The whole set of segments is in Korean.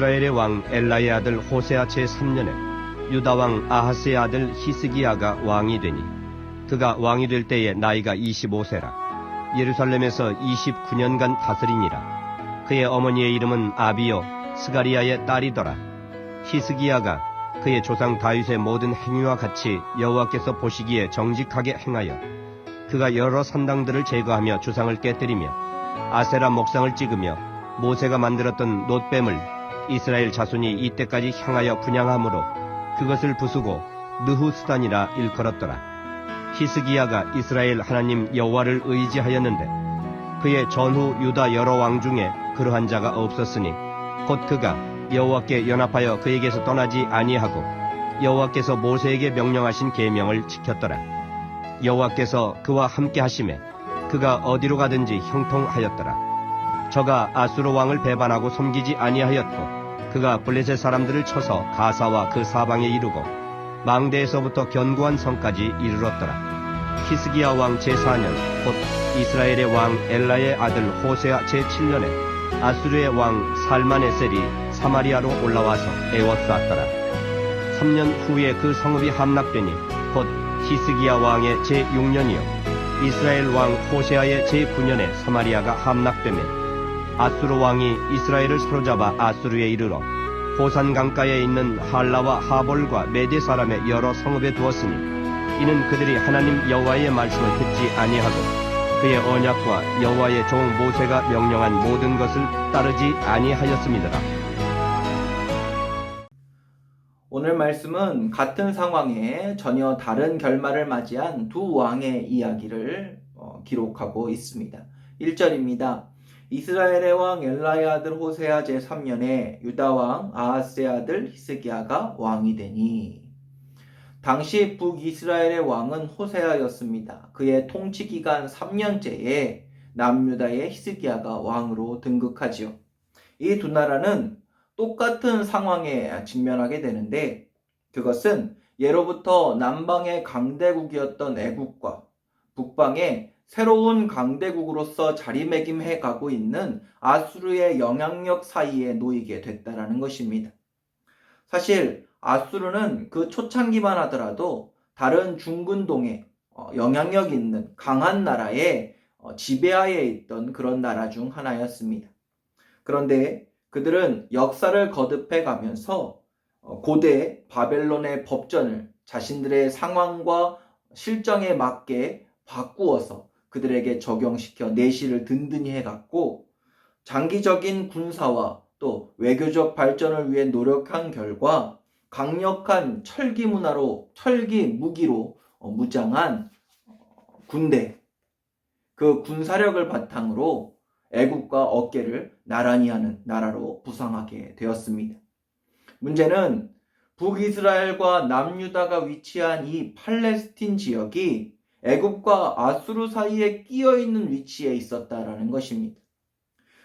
이스라엘의 왕 엘라의 아들 호세아 제3년에 유다 왕 아하스의 아들 히스기야가 왕이 되니 그가 왕이 될 때에 나이가 25세라 예루살렘에서 29년간 다스리니라. 그의 어머니의 이름은 아비요 스가리야의 딸이더라. 히스기야가 그의 조상 다윗의 모든 행위와 같이 여호와께서 보시기에 정직하게 행하여 그가 여러 산당들을 제거하며 주상을 깨뜨리며 아세라 목상을 찍으며 모세가 만들었던 놋뱀을 이스라엘 자손이 이때까지 향하여 분향함으로 그것을 부수고 느후스단이라 일컬었더라. 히스기야가 이스라엘 하나님 여호와를 의지하였는데 그의 전후 유다 여러 왕 중에 그러한 자가 없었으니 곧 그가 여호와께 연합하여 그에게서 떠나지 아니하고 여호와께서 모세에게 명령하신 계명을 지켰더라. 여호와께서 그와 함께 하심에 그가 어디로 가든지 형통하였더라. 저가 아수르 왕을 배반하고 섬기지 아니하였고 그가 블레셋 사람들을 쳐서 가사와 그 사방에 이르고 망대에서부터 견고한 성까지 이르렀더라. 히스기야 왕 제4년 곧 이스라엘의 왕 엘라의 아들 호세아 제7년에 아수르의 왕 살마네셀이 사마리아로 올라와서 에워싸았더라. 3년 후에 그 성읍이 함락되니 곧 히스기야 왕의 제6년이요 이스라엘 왕 호세아의 제9년에 사마리아가 함락되며 아수르 왕이 이스라엘을 사로잡아 아수르에 이르러 호산 강가에 있는 할라와 하볼과 메대 사람의 여러 성읍에 두었으니 이는 그들이 하나님 여호와의 말씀을 듣지 아니하고 그의 언약과 여호와의 종 모세가 명령한 모든 것을 따르지 아니하였음이더라. 오늘 말씀은 같은 상황에 전혀 다른 결말을 맞이한 두 왕의 이야기를 기록하고 있습니다. 1절입니다. 이스라엘의 왕 엘라의 아들 호세아 제3년에 유다 왕 아하스의 아들 히스기야가 왕이 되니. 당시 북이스라엘의 왕은 호세아였습니다. 그의 통치 기간 3년째에 남유다의 히스기야가 왕으로 등극하지요. 이 두 나라는 똑같은 상황에 직면하게 되는데 그것은 예로부터 남방의 강대국이었던 애국과 북방의 새로운 강대국으로서 자리매김해 가고 있는 아수르의 영향력 사이에 놓이게 됐다라는 것입니다. 사실 아수르는 그 초창기만 하더라도 다른 중근동에 영향력 있는 강한 나라의 지배하에 있던 그런 나라 중 하나였습니다. 그런데 그들은 역사를 거듭해 가면서 고대 바벨론의 법전을 자신들의 상황과 실정에 맞게 바꾸어서 그들에게 적용시켜 내실을 든든히 해갔고 장기적인 군사와 또 외교적 발전을 위해 노력한 결과 강력한 철기 무기로 무장한 군대, 그 군사력을 바탕으로 애국과 어깨를 나란히 하는 나라로 부상하게 되었습니다. 문제는 북이스라엘과 남유다가 위치한 이 팔레스틴 지역이 애국과 아수르 사이에 끼어있는 위치에 있었다라는 것입니다.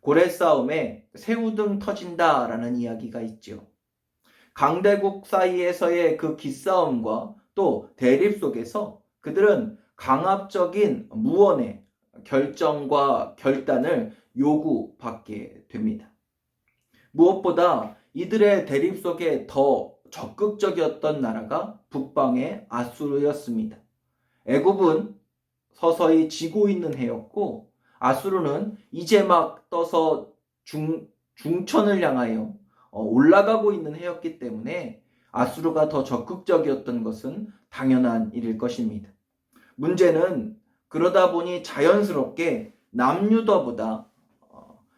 고래 싸움에 새우등 터진다라는 이야기가 있죠. 강대국 사이에서의 그 기싸움과 또 대립 속에서 그들은 강압적인 무언의 결정과 결단을 요구받게 됩니다. 무엇보다 이들의 대립 속에 더 적극적이었던 나라가 북방의 아수르였습니다. 애굽은 서서히 지고 있는 해였고 아수르는 이제 막 떠서 중천을 향하여 올라가고 있는 해였기 때문에 아수르가 더 적극적이었던 것은 당연한 일일 것입니다. 문제는 그러다 보니 자연스럽게 남유다보다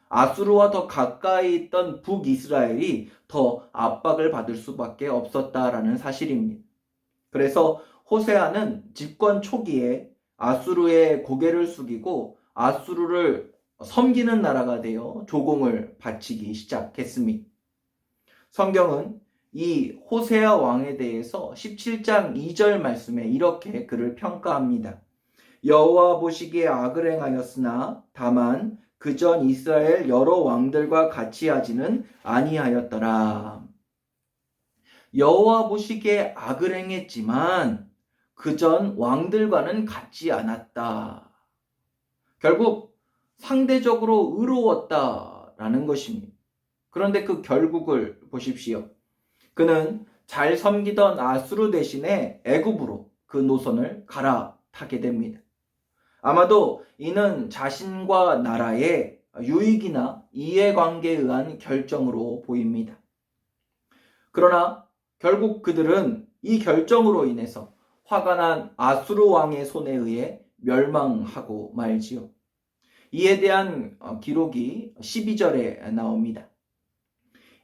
아수르와 더 가까이 있던 북이스라엘이 더 압박을 받을 수밖에 없었다라는 사실입니다. 그래서 호세아는 집권 초기에 아수르의 고개를 숙이고 아수르를 섬기는 나라가 되어 조공을 바치기 시작했습니다. 성경은 이 호세아 왕에 대해서 17장 2절 말씀에 이렇게 그를 평가합니다. 여호와 보시기에 악을 행하였으나 다만 그전 이스라엘 여러 왕들과 같이 하지는 아니하였더라. 여호와 보시기에 악을 행했지만 그전 왕들과는 같지 않았다. 결국 상대적으로 의로웠다라는 것입니다. 그런데 그 결국을 보십시오. 그는 잘 섬기던 아수르 대신에 애굽으로 그 노선을 갈아타게 됩니다. 아마도 이는 자신과 나라의 유익이나 이해관계에 의한 결정으로 보입니다. 그러나 결국 그들은 이 결정으로 인해서 화가 난 아수르 왕의 손에 의해 멸망하고 말지요. 이에 대한 기록이 12절에 나옵니다.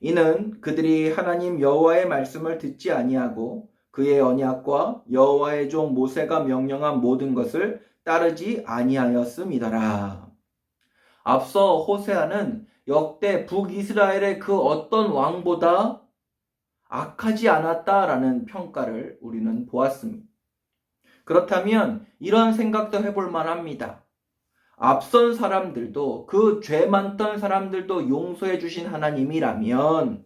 이는 그들이 하나님 여호와의 말씀을 듣지 아니하고 그의 언약과 여호와의 종 모세가 명령한 모든 것을 따르지 아니하였음이더라. 앞서 호세아는 역대 북이스라엘의 그 어떤 왕보다 악하지 않았다라는 평가를 우리는 보았습니다. 그렇다면 이런 생각도 해볼 만합니다. 앞선 사람들도, 그 죄 많던 사람들도 용서해 주신 하나님이라면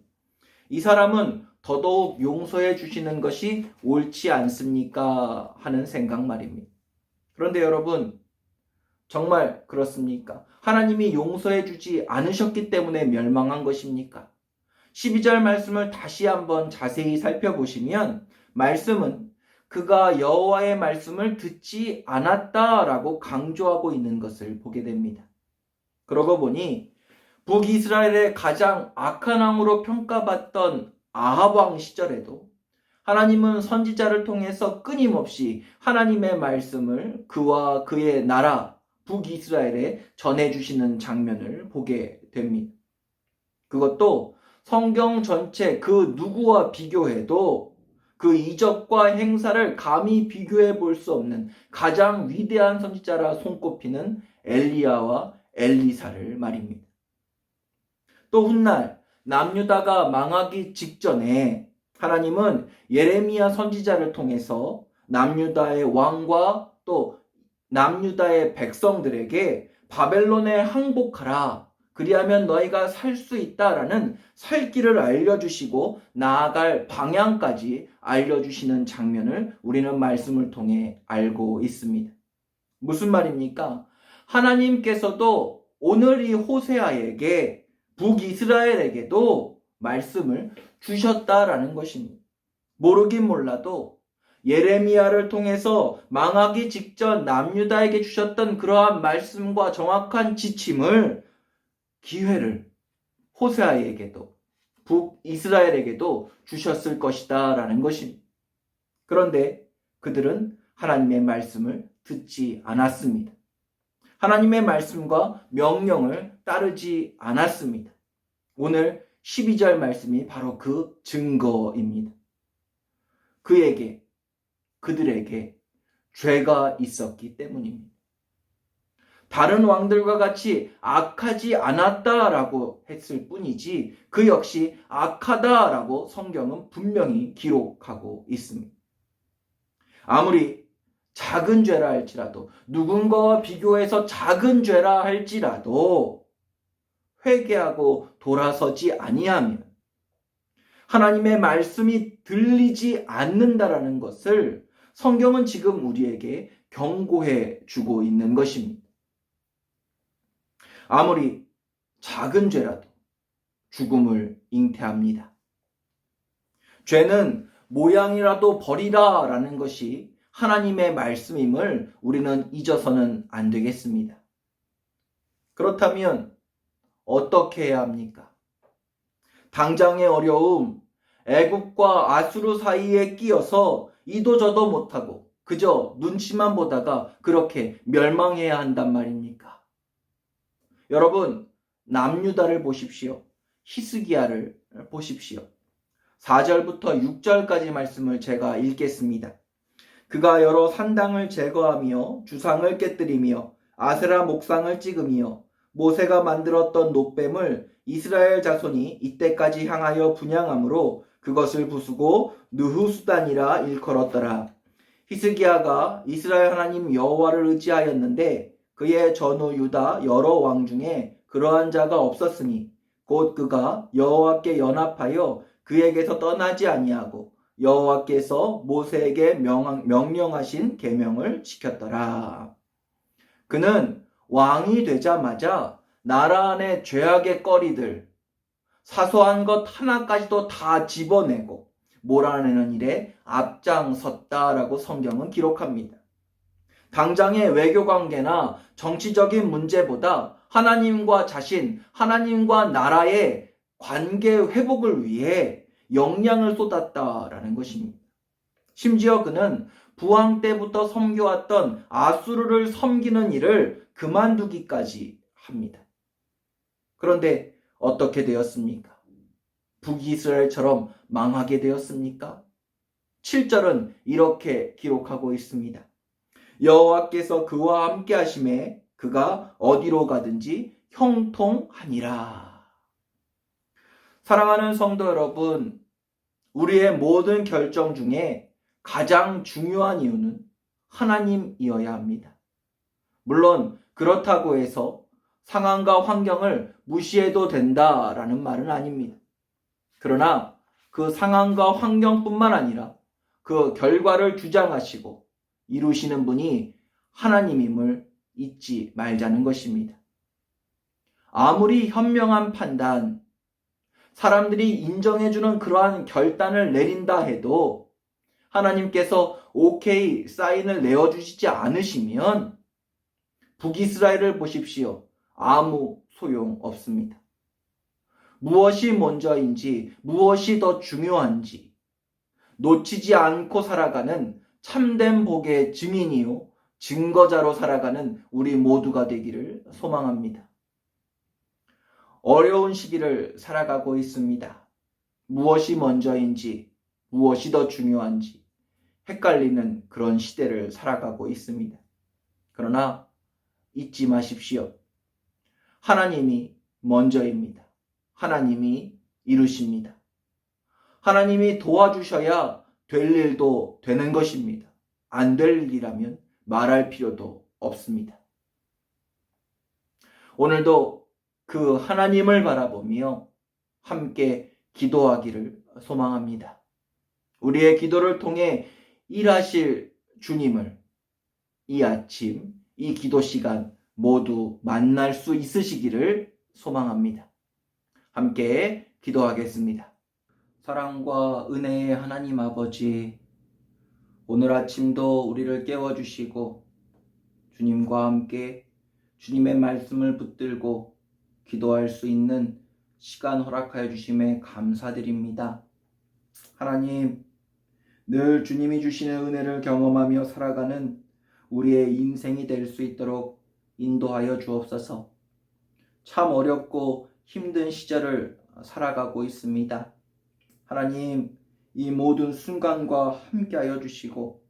이 사람은 더더욱 용서해 주시는 것이 옳지 않습니까? 하는 생각 말입니다. 그런데 여러분, 정말 그렇습니까? 하나님이 용서해 주지 않으셨기 때문에 멸망한 것입니까? 12절 말씀을 다시 한번 자세히 살펴보시면 말씀은 그가 여호와의 말씀을 듣지 않았다라고 강조하고 있는 것을 보게 됩니다. 그러고 보니 북이스라엘의 가장 악한 왕으로 평가받던 아합 왕 시절에도 하나님은 선지자를 통해서 끊임없이 하나님의 말씀을 그와 그의 나라 북이스라엘에 전해주시는 장면을 보게 됩니다. 그것도 성경 전체 그 누구와 비교해도 그 이적과 행사를 감히 비교해 볼 수 없는 가장 위대한 선지자라 손꼽히는 엘리야와 엘리사를 말입니다. 또 훗날 남유다가 망하기 직전에 하나님은 예레미야 선지자를 통해서 남유다의 왕과 또 남유다의 백성들에게 바벨론에 항복하라. 그리하면 너희가 살 수 있다라는 살 길을 알려주시고 나아갈 방향까지 알려주시는 장면을 우리는 말씀을 통해 알고 있습니다. 무슨 말입니까? 하나님께서도 오늘 이 호세아에게 북이스라엘에게도 말씀을 주셨다라는 것입니다. 모르긴 몰라도 예레미야를 통해서 망하기 직전 남유다에게 주셨던 그러한 말씀과 정확한 지침을 기회를 호세아에게도 북이스라엘에게도 주셨을 것이다 라는 것입니다. 그런데 그들은 하나님의 말씀을 듣지 않았습니다. 하나님의 말씀과 명령을 따르지 않았습니다. 오늘 12절 말씀이 바로 그 증거입니다. 그들에게 죄가 있었기 때문입니다. 다른 왕들과 같이 악하지 않았다라고 했을 뿐이지 그 역시 악하다라고 성경은 분명히 기록하고 있습니다. 아무리 작은 죄라 할지라도 누군가와 비교해서 작은 죄라 할지라도 회개하고 돌아서지 아니하면 하나님의 말씀이 들리지 않는다라는 것을 성경은 지금 우리에게 경고해 주고 있는 것입니다. 아무리 작은 죄라도 죽음을 잉태합니다. 죄는 모양이라도 버리라 라는 것이 하나님의 말씀임을 우리는 잊어서는 안 되겠습니다. 그렇다면 어떻게 해야 합니까? 당장의 어려움, 애굽과 아수르 사이에 끼어서 이도저도 못하고 그저 눈치만 보다가 그렇게 멸망해야 한단 말입니까? 여러분, 남유다를 보십시오. 히스기야를 보십시오. 4절부터 6절까지 말씀을 제가 읽겠습니다. 그가 여러 산당을 제거하며 주상을 깨뜨리며 아세라 목상을 찍으며 모세가 만들었던 놋뱀을 이스라엘 자손이 이때까지 향하여 분향함으로 그것을 부수고 느후수단이라 일컬었더라. 히스기야가 이스라엘 하나님 여호와를 의지하였는데 그의 전후 유다 여러 왕 중에 그러한 자가 없었으니 곧 그가 여호와께 연합하여 그에게서 떠나지 아니하고 여호와께서 모세에게 명령하신 계명을 지켰더라. 그는 왕이 되자마자 나라 안의 죄악의 거리들, 사소한 것 하나까지도 다 집어내고 몰아내는 일에 앞장섰다라고 성경은 기록합니다. 당장의 외교 관계나 정치적인 문제보다 하나님과 자신, 하나님과 나라의 관계 회복을 위해 역량을 쏟았다라는 것입니다. 심지어 그는 부왕 때부터 섬겨왔던 아수르를 섬기는 일을 그만두기까지 합니다. 그런데 어떻게 되었습니까? 북이스라엘처럼 망하게 되었습니까? 7절은 이렇게 기록하고 있습니다. 여호와께서 그와 함께 하심에 그가 어디로 가든지 형통하니라. 사랑하는 성도 여러분, 우리의 모든 결정 중에 가장 중요한 이유는 하나님이어야 합니다. 물론 그렇다고 해서 상황과 환경을 무시해도 된다라는 말은 아닙니다. 그러나 그 상황과 환경뿐만 아니라 그 결과를 주장하시고 이루시는 분이 하나님임을 잊지 말자는 것입니다. 아무리 현명한 판단, 사람들이 인정해주는 그러한 결단을 내린다 해도 하나님께서 오케이 사인을 내어주시지 않으시면 북이스라엘을 보십시오. 아무 소용 없습니다. 무엇이 먼저인지, 무엇이 더 중요한지 놓치지 않고 살아가는 참된 복의 증인이요 증거자로 살아가는 우리 모두가 되기를 소망합니다. 어려운 시기를 살아가고 있습니다. 무엇이 먼저인지, 무엇이 더 중요한지 헷갈리는 그런 시대를 살아가고 있습니다. 그러나 잊지 마십시오. 하나님이 먼저입니다. 하나님이 이루십니다. 하나님이 도와주셔야 될 일도 되는 것입니다. 안 될 일이라면 말할 필요도 없습니다. 오늘도 그 하나님을 바라보며 함께 기도하기를 소망합니다. 우리의 기도를 통해 일하실 주님을 이 아침, 이 기도 시간 모두 만날 수 있으시기를 소망합니다. 함께 기도하겠습니다. 사랑과 은혜의 하나님 아버지, 오늘 아침도 우리를 깨워주시고 주님과 함께 주님의 말씀을 붙들고 기도할 수 있는 시간 허락하여 주심에 감사드립니다. 하나님, 늘 주님이 주시는 은혜를 경험하며 살아가는 우리의 인생이 될 수 있도록 인도하여 주옵소서. 참 어렵고 힘든 시절을 살아가고 있습니다. 하나님, 이 모든 순간과 함께하여 주시고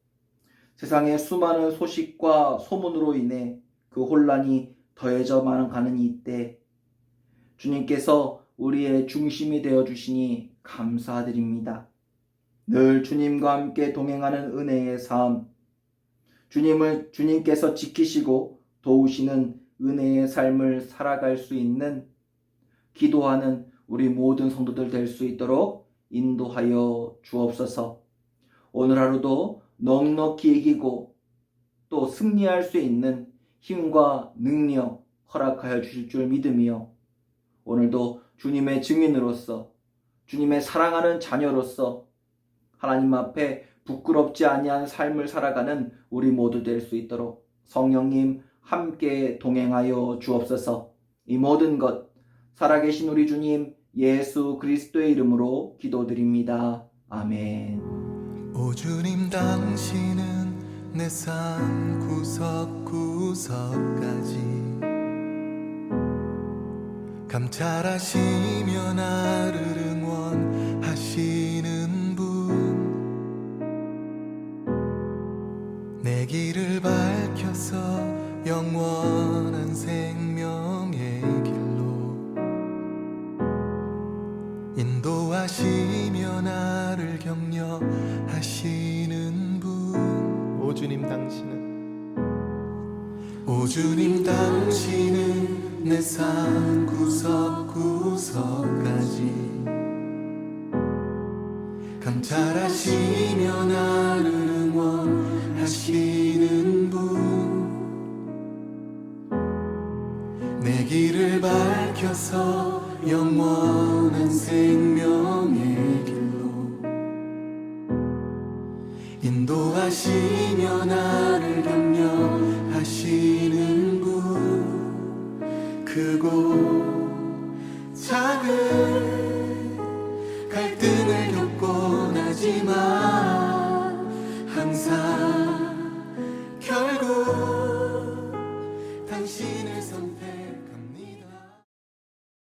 세상의 수많은 소식과 소문으로 인해 그 혼란이 더해져만 가는 이때 주님께서 우리의 중심이 되어 주시니 감사드립니다. 늘 주님과 함께 동행하는 은혜의 삶, 주님께서 지키시고 도우시는 은혜의 삶을 살아갈 수 있는 기도하는 우리 모든 성도들 될 수 있도록 인도하여 주옵소서. 오늘 하루도 넉넉히 이기고 또 승리할 수 있는 힘과 능력 허락하여 주실 줄 믿으며 오늘도 주님의 증인으로서 주님의 사랑하는 자녀로서 하나님 앞에 부끄럽지 아니한 삶을 살아가는 우리 모두 될 수 있도록 성령님 함께 동행하여 주옵소서. 이 모든 것 살아계신 우리 주님 예수 그리스도의 이름으로 기도드립니다. 아멘. 오 주님, 당신은 내 삶 구석구석까지 감찰하시며 나를 응원하시는 분, 내 길을 밝혀서 영원한 생명의 길로 인도하시며 나를 격려하시는 분. 오 주님, 당신은 오 주님, 당신은 내 삶 구석구석까지 감찰하시며 나를 응원하시는 분, 내 길을 밝혀서 영원한 생명의 길로 인도하시며 나를 격려하시는 분, 그 크고 작은 갈등을 겪곤 하지만 항상